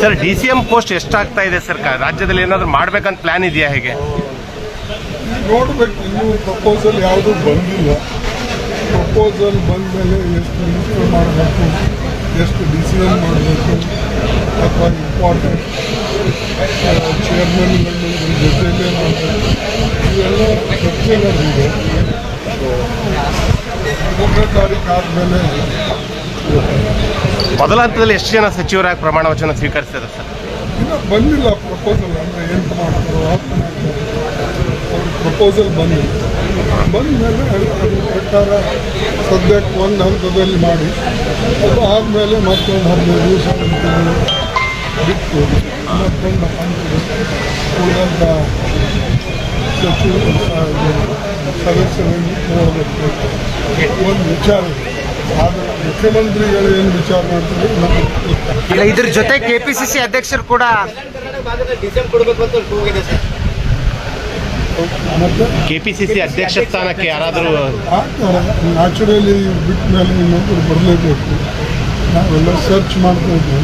Sir DCM post ಎಷ್ಟಾಗ್ತಾ ಇದೆ sir? ರಾಜ್ಯದಲ್ಲಿ ಏನಾದರೂ ಮಾಡ್ಬೇಕಂತ ಪ್ಲಾನ್ ಇದೆಯಾ? ಹೇಗೆ ನೋಡ್ಬೇಕು, ಇನ್ನೂ ಪ್ರಪೋಸಲ್ ಯಾವುದೂ ಬಂದಿಲ್ಲ. ಪ್ರಪೋಸಲ್ ಬಂದ ಮೇಲೆ ಎಷ್ಟು ಮಿನಿಸ್ಟರ್ ಮಾಡಬೇಕು, ಎಷ್ಟು DCM ಮಾಡಬೇಕು, ಅಥವಾ ಇಂಪಾರ್ಟೆಂಟ್ ಚೇರ್ಮನ್ಗಳು ಜೊತೆಯಲ್ಲೇ ಮಾಡಬೇಕು, ಇವೆಲ್ಲ ಚರ್ಚೆ ನಡೆದಿದೆ. 1ನೇ ತಾರೀಕು ಆದಮೇಲೆ ಮೊದಲ ಹಂತದಲ್ಲಿ ಎಷ್ಟು ಜನ ಸಚಿವರಾಗಿ ಪ್ರಮಾಣ ವಚನ ಸ್ವೀಕರಿಸಿದ್ದಾರೆ ಸರ್? ಇನ್ನೂ ಬಂದಿಲ್ಲ ಪ್ರಪೋಸಲ್. ಅಂದರೆ ಎಂಟು ಮಾಡ್ತಾರೋ 10 ಮಾಡ್ತಾರೋ, ಅವ್ರಿಗೆ ಪ್ರಪೋಸಲ್ ಬಂದಿಲ್ಲ. ಬಂದ ಮೇಲೆ ಅದ್ರ ಪ್ರಕಾರ ಸದ್ಯಕ್ಕೆ ಒಂದು ಹಂತದಲ್ಲಿ ಮಾಡಿ, ಅದು ಆದಮೇಲೆ ಮತ್ತೊಂದು 15 ದಿವಸ ಬಿಟ್ಟು ಮತ್ತೊಂದು ಹಂತದಲ್ಲಿ ಉಳಿದಂಥ ಸದಸ್ಯರಲ್ಲಿ ನೋಡಬೇಕು. ಒಂದು ವಿಚಾರ ಆದರೆ ಮುಖ್ಯಮಂತ್ರಿಗಳು ಏನು ವಿಚಾರ ಮಾಡ್ತಾರೆ ಇಲ್ಲ. ಇದ್ರ ಜೊತೆ KPCC ಅಧ್ಯಕ್ಷರು ಕೂಡ ಮತ್ತೆ KPCC ಅಧ್ಯಕ್ಷ ಸ್ಥಾನಕ್ಕೆ ಯಾರಾದರೂ ಆಗ್ತಾರೆ. ನ್ಯಾಚುರಲಿ ಬಿಟ್ಟ ಮೇಲೆ ಇನ್ನೊಬ್ಬರು ಬರಲೇಬೇಕು. ನಾವೆಲ್ಲ ಸರ್ಚ್ ಮಾಡ್ತಾ ಇದ್ವಿ,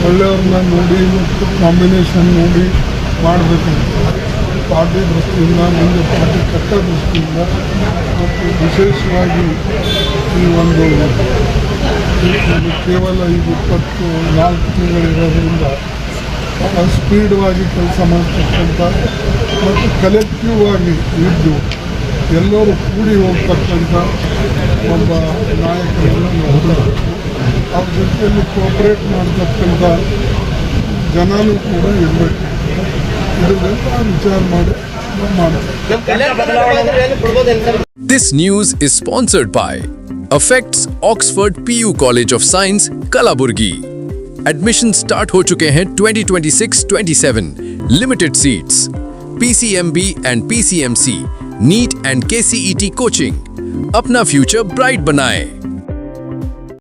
ಒಳ್ಳೆಯವ್ರನ್ನ ನೋಡಿ ಮತ್ತು ಕಾಂಬಿನೇಷನ್ ನೋಡಿ ಮಾಡಬೇಕಂತ. ಪಾರ್ಟಿ ದೃಷ್ಟಿಯಿಂದ, ಮುಂದೆ ಪಾರ್ಟಿ ಕಟ್ಟ ದೃಷ್ಟಿಯಿಂದ, ಮತ್ತು ವಿಶೇಷವಾಗಿ ಈ ಒಂದು ಕೇವಲ ಈಗ 24 ತಿಂಗಳಿರೋದ್ರಿಂದ ಸ್ಪೀಡ್ವಾಗಿ ಕೆಲಸ ಮಾಡ್ತಕ್ಕಂಥ ಮತ್ತು ಕಲೆಕ್ಟಿವ್ ಆಗಿ ಇದ್ದು ಎಲ್ಲರೂ ಕೂಡಿ ಹೋಗ್ತಕ್ಕಂಥ ಒಬ್ಬ ನಾಯಕರನ್ನು ನೋಡ್ತಾರೆ. ಅವ್ರ ಜೊತೆಯಲ್ಲಿ ಕೋಆಪ್ರೇಟ್ ಮಾಡ್ತಕ್ಕಂಥ ಜನನೂ ಕೂಡ ಇರಬೇಕು. ಇದನ್ನೆಲ್ಲ ವಿಚಾರ ಮಾಡಿ ಮಾಡ್ತಾರೆ. This news is sponsored by Affects Oxford PU College of Science, Kalaburgi. Admissions start हो चुके हैं 2026-27. Limited seats. PCMB and PCMC, NEET and KCET coaching. अपना फ्यूचर ब्राइट बनाएं.